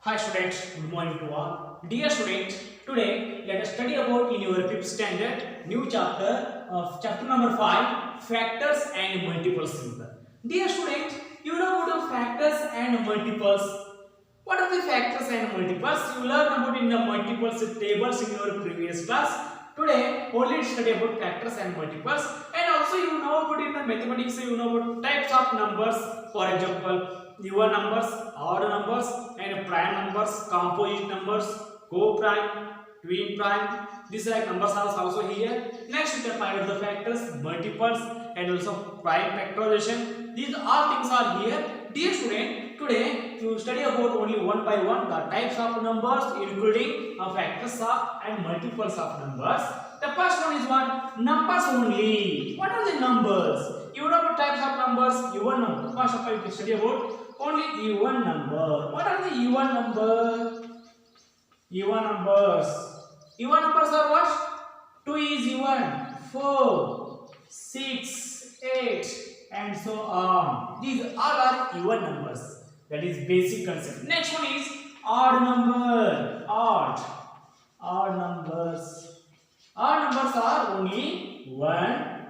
Hi students, good morning to all. Dear students, today let us study about in your fifth standard new chapter of chapter number 5 factors and multiples simple. Dear students, you know about the factors and multiples. What are the factors and multiples? You learn about in the multiples tables in your previous class. Today only study about factors and multiples, and also you know about in the mathematics you know about types of numbers. For example, even numbers, odd numbers, and prime numbers, composite numbers, co-prime, twin prime. These like numbers are also here. Next you can find out the factors, multiples, and also prime factorization. These all things are here. Dear student, today you study about only one by one the types of numbers, including factors of and multiples of numbers. The first one is what? Numbers only. What are the numbers? You know about types of numbers, even number. First of all, you study about only even number. What are the even number? Even numbers. Even numbers are what? 2 is even, 4, 6, 8, and so on. These all are even numbers. That is basic concept. Next one is odd number. Odd numbers. Odd numbers are only 1,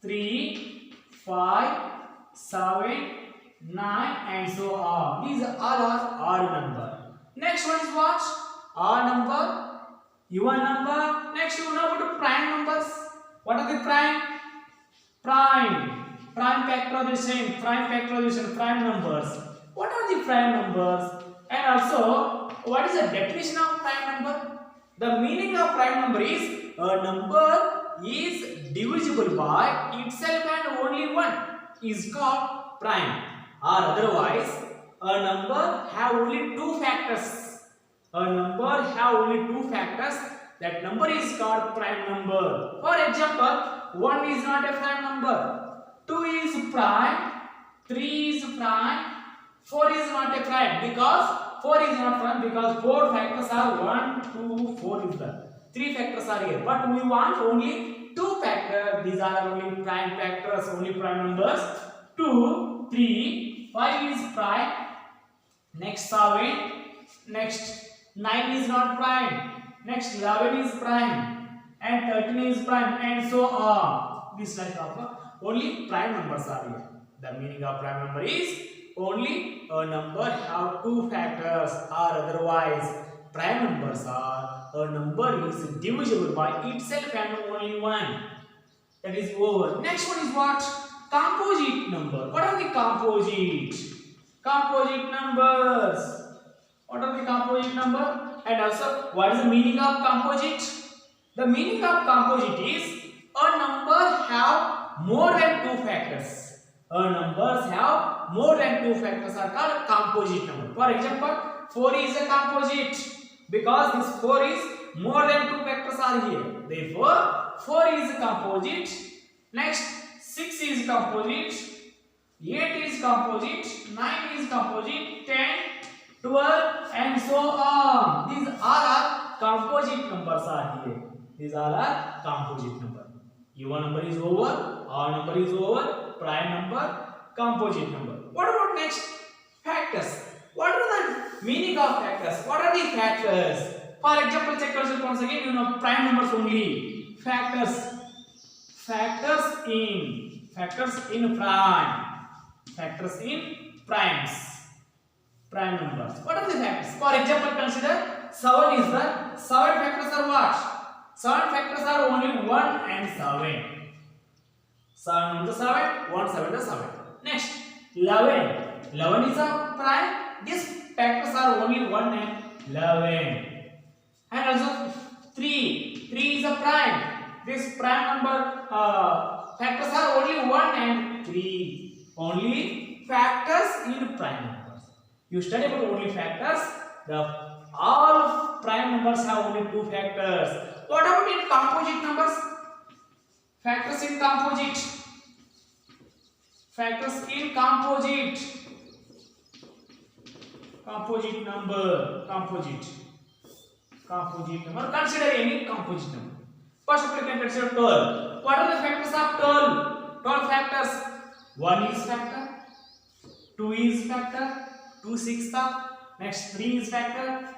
3, 5, 7, 9, and so on. These all are odd number. Next one is what? Odd number, even number. Next you know about prime numbers. What are the prime? Prime factorization, prime numbers. What are the prime numbers? And also, what is the definition of prime number? The meaning of prime number is a number is divisible by itself and only one is called prime. Or otherwise, a number have only two factors. A number have only two factors. That number is called prime number. For example, 1 is not a prime number, 2 is prime, 3 is prime, 4 is not a prime because 4 is not prime because 4 factors are 1, 2, 4 is the 3 factors are here. But we want only 2 factors. These are only prime factors, only prime numbers. 2, 3, 5 is prime. Next 7, next 9 is not prime. Next 11 is prime, and 13 is prime, and so on. This type of only prime numbers are here. The meaning of prime number is only a number have two factors, or otherwise prime numbers are a number is divisible by itself and only one. That is over. Next one is what? Composite number. What are the composite? Composite numbers. What are the composite number? And also, what is the meaning of composite? The meaning of composite is a number have more than two factors. A numbers have more than two factors are called composite number. For example, 4 is a composite because this 4 is more than two factors are here. Therefore, 4 is a composite. Next, 6 is composite. 8 is composite. 9 is composite. 10, 12, and so on. These all are composite numbers are here. These all are composite number. Even number is over, odd number is over, prime number, composite number. What about next? Factors. What are the meaning of factors? What are the factors? For example, check yourself once again. You know prime numbers only. Factors. Factors in prime. Factors in primes. Prime numbers. What are the factors? For example, consider 7 is the 7 factors are what? 7 factors are only 1 and 7. 7 into 7, 1, 7 to 7. Next, 11. 11 is a prime. These factors are only 1 and 11. And also 3. 3 is a prime. This prime number factors are only 1 and 3. Only factors in prime numbers. You study about only factors. All prime numbers have only two factors. What about in composite numbers? Factors in composite. Factors in composite. Composite number. Composite number. Consider any composite number. First of all, you can consider 12. What are the factors of 12? 12 factors. 1 is factor. 2 is factor. 2 6th. Next 3 is factor.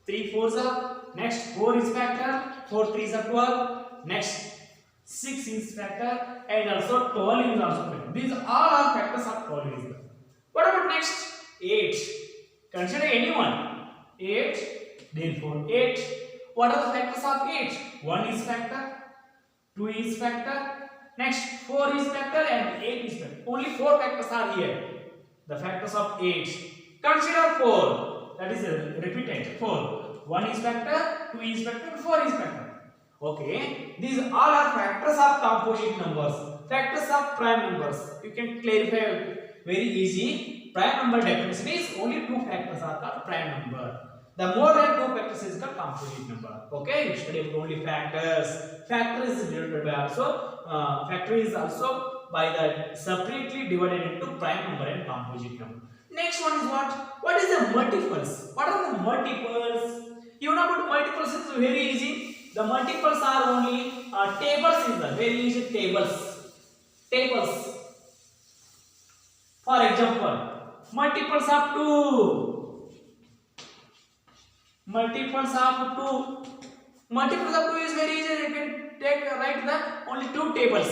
3 fours are. Next 4 is factor. 4 threes are 12. Next 6 is factor, and also 12 is also factor. These all are factors of 12 is there. What about next 8? Consider anyone. 8. Therefore 8. What are the factors of 8? 1 is factor. 2 is factor. Next 4 is factor and 8 is factor. Only 4 factors are here. The factors of 8. Consider 4. That is repeated. 4. 1 is factor, 2 is factor, 4 is factor. Okay. These all are factors of composite numbers. Factors of prime numbers. You can clarify very easy. Prime number definition is only 2 factors are called prime number. The more than 2 factors is called composite number. Okay. You study about only factors. Factor is divided by also. Factor is also by the separately divided into prime number and composite number. Next one is what? What is the multiples? What are the multiples? You know about multiples is very easy. The multiples are only tables is the very easy tables. Tables. For example, multiples of 2. Multiples of 2. Multiples of 2 is very easy. You can write the only 2 tables.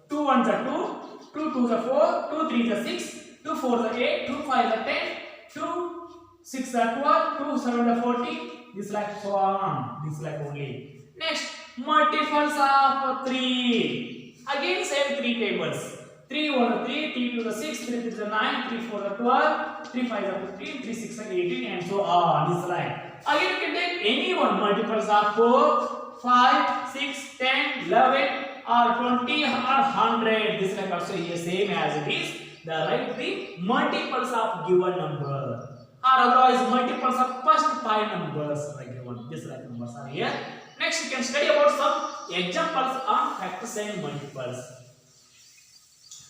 2 ones are 2, 2 twos are 4, 2 threes are 6, 2 fours are 8, 2 fives are 10, 2 6 are 12, 2 7 are 40. This like so on. This like only. Next, multiples of 3. Again same 3 tables. 3 1 are 3, 3 2 are 6, 3 3 are 9, 3 4 are 12, 3 5 are 15, 3 6 are 18, and so on. This like. Again you can take any one multiples of 4, 5, 6, 10, 11, or 20 or 100. This like also here same as it is. The write the multiples of given number. Or otherwise multiples of first 5 numbers like given. This like numbers are here. Next you can study about some examples on factors and multiples.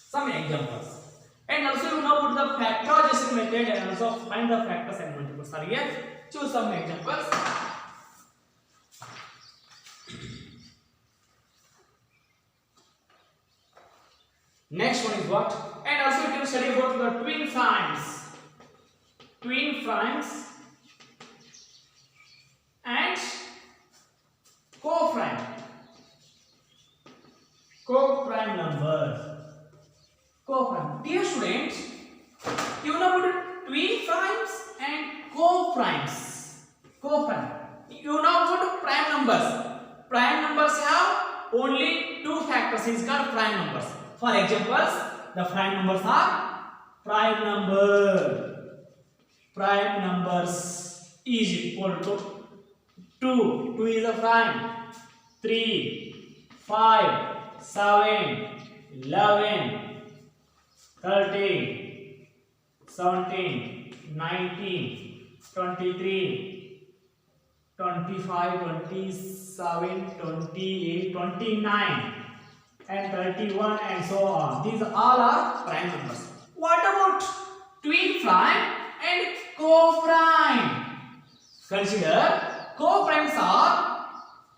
Some examples. And also you know about the factorization method and also find the factors and multiples are here. Choose some examples. Next one is what? And also you can study about the twin primes. Twin primes and co-prime. Co-prime numbers. Co-prime. Dear students, you know about twin primes and co-primes. Co-prime. You know about prime numbers. Prime numbers have only 2 factors. Is called prime numbers. For examples, the prime numbers are prime number. Prime numbers is equal to 2. 2 is a prime. 3, 5, 7, 11, 13, 17, 19, 23, 25, 27, 28, 29, and 31, and so on. These all are prime numbers. What about twin prime and co-prime? Consider co-primes are,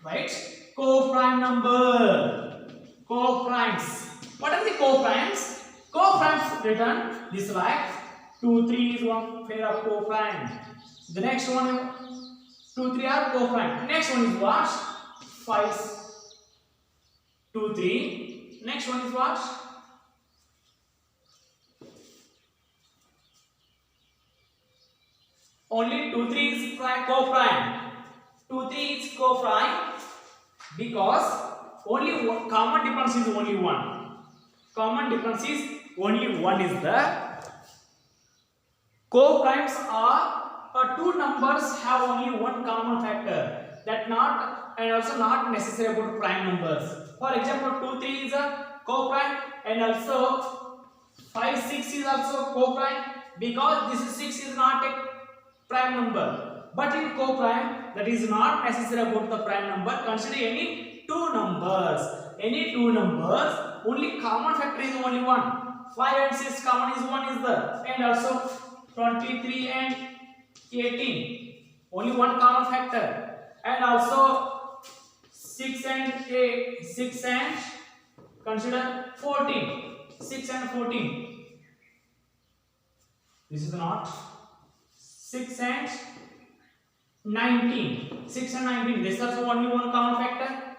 right, co-prime number. Co-primes. What are the co-primes? Co-primes written this like 2, 3 is one pair of co-prime. The next one 2, 3 are co-prime. Next one is what? 5, 2, 3. Next one is what? Only 2, 3 is co-prime. 2, 3 is co-prime because only one common difference is only 1. Common difference is only 1 is the co-primes are 2 numbers have only one common factor, that not and also not necessary about prime numbers. For example, 2, 3 is a co-prime and also 5, 6 is also co-prime because this is 6 is not a prime number. But in co-prime, that is not necessary about the prime number. Consider any 2 numbers. Any 2 numbers, only common factor is only 1. 5 and 6 common is 1 is there, and also 23 and 18 only one common factor, and also 6 and 8, 6 and consider 14, 6 and 14. This is not 6 and 19. 6 and 19. This is also only one common factor.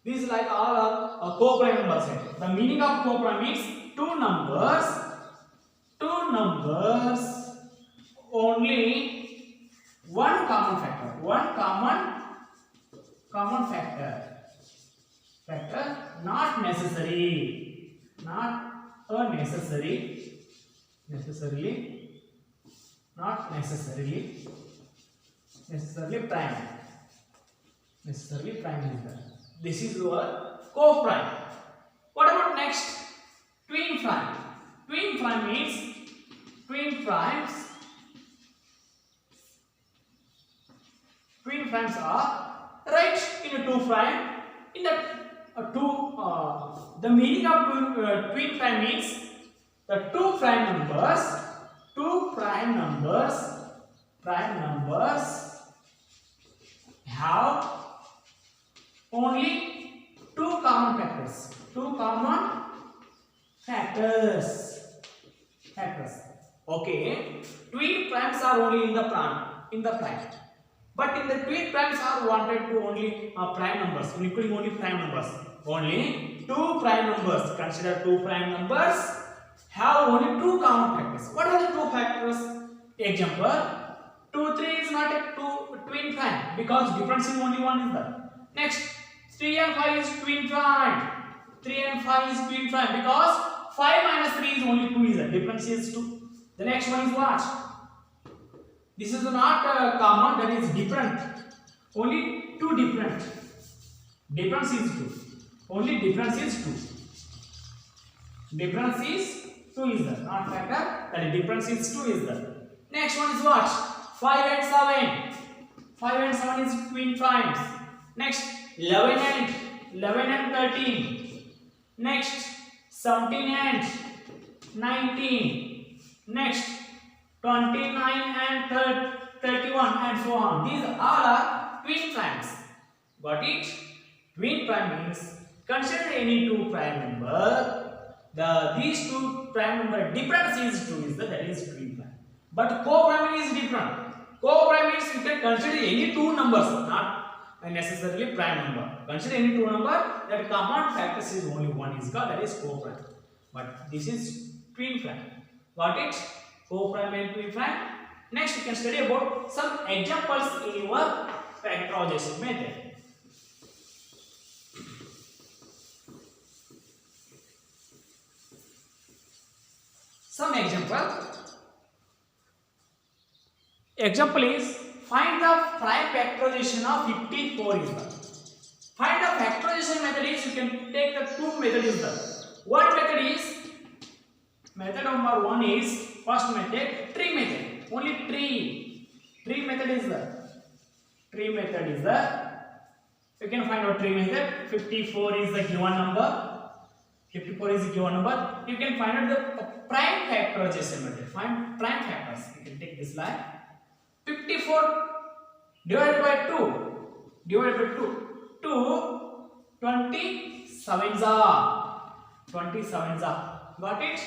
These like all are co-prime numbers. The meaning of co-prime means two numbers only one common factor. One common factor, not necessarily prime. Necessarily prime is there. This is your co-prime. What about next? Twin prime. Twin prime means twin primes are right in a two prime. In the the meaning of twin prime means the two prime numbers have only two common factors. Okay, twin primes are only in the prime. But in the twin primes are wanted to only prime numbers, including only prime numbers. Only two prime numbers. Consider two prime numbers have only two common factors. What are the two factors? Example: 2, 3 is not a twin prime because difference in only one is there. Next, 3 and 5 is twin prime. 3 and 5 is twin prime because 5 minus 3 is only 2 is there. Difference is 2. The next one is what? This is not common, that is different. Only two different. Difference is 2. Only difference is 2. Difference is 2 is there. Not factor, that is difference is 2 is there. Next one is what? 5 and 7. 5 and 7 is twin primes. Next, 11 and 13. Next, 17 and 19. Next, 29 and 31 and so on. These all are twin primes. Got it? Twin prime means consider any two prime number. These two prime number difference is 2 is that is twin prime. But co-prime is different. Co-prime means you can consider any two numbers, not necessarily prime number. Consider any two number that common factors is only one is called, that is co-prime. But this is twin prime. Got it? Co-prime and twin prime. Next, you can study about some examples in your factorization method. Some example is find the prime factorization of 54 is the. Find the factorization method is you can take the two methods the. One method is method number 1 is first method tree method. Only tree method is the. Tree method is the. You can find out tree method. 54 is the given number. 54 is the given number. You can find out the prime factorization method. Find prime factors. You can take this line. 54 divided by 2. Divided by 2. 27s are. 27s are. Got it?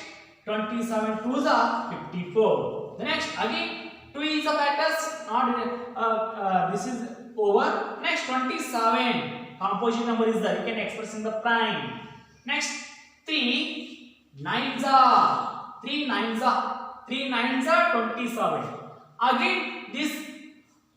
27 2s are 54. The next again 2 is a factors. Not this is over. Next 27 composite number is there. You can express in the prime. Next 3 9s are. 3 9s are. 3 9s are 27. Again this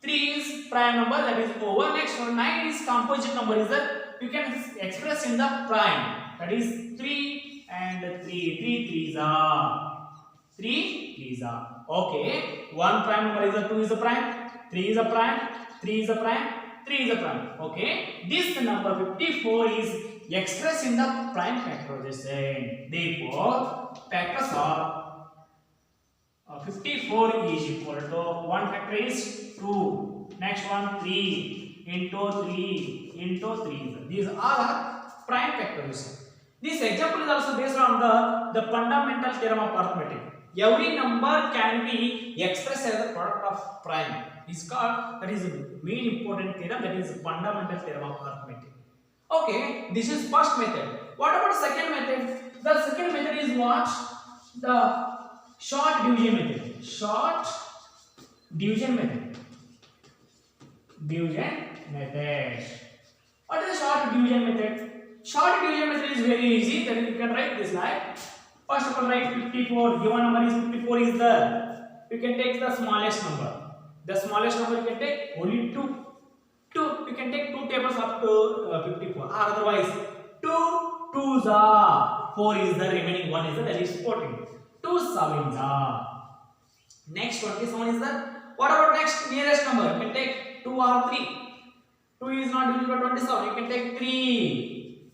3 is prime number, that is over. Next one 9 is composite number is that you can express in the prime, that is 3 and 3 3 3s are 3 3s are. Okay, one prime number is a 2 is a prime, 3 is a prime, 3 is a prime, 3 is a prime. Okay, this number 54 is expressed in the prime factorization. Therefore factors are 54 is equal to one factor is 2. Next one 3 into 3 into 3. These are prime factorization. This example is also based on the fundamental theorem of arithmetic. Every number can be expressed as a product of prime. It's called, that is a main important theorem, that is fundamental theorem of arithmetic. Okay, this is first method. What about second method? The second method is what? The short division method. Short division method. Division method. What is the short division method? Short division method is very easy. Then you can write this like, first of all write 54. Given number is 54 is there. You can take the smallest number. The smallest number you can take only 2. 2. You can take 2 tables up to 54. Or otherwise 2 2s are 4 is the remaining 1 is the, that is 14. 2 7s are. Next 27 is the. What about next nearest number? You can take 2 or 3. 2 is not divisible by 27. You can take 3.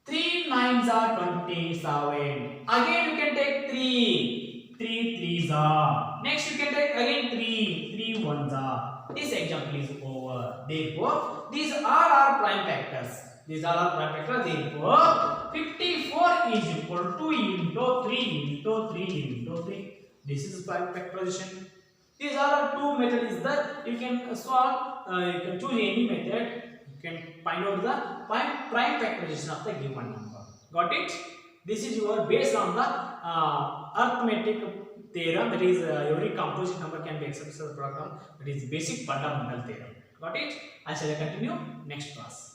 3 9s are 27. Again you can take 3. 3 3s are. Next you can take again 3. 3 1s are. This example is over. Therefore, these all are prime factors. These all are prime factors. Therefore, 54 is equal to 2 into 3 into 3 into 3. This is prime factorization. These are two methods that you can solve. You can choose any method. You can find out the prime factorization of the given number. Got it? This is your based on the arithmetic theorem. That is every composite number can be expressed as a product. That is basic fundamental theorem. Got it? I shall continue next class.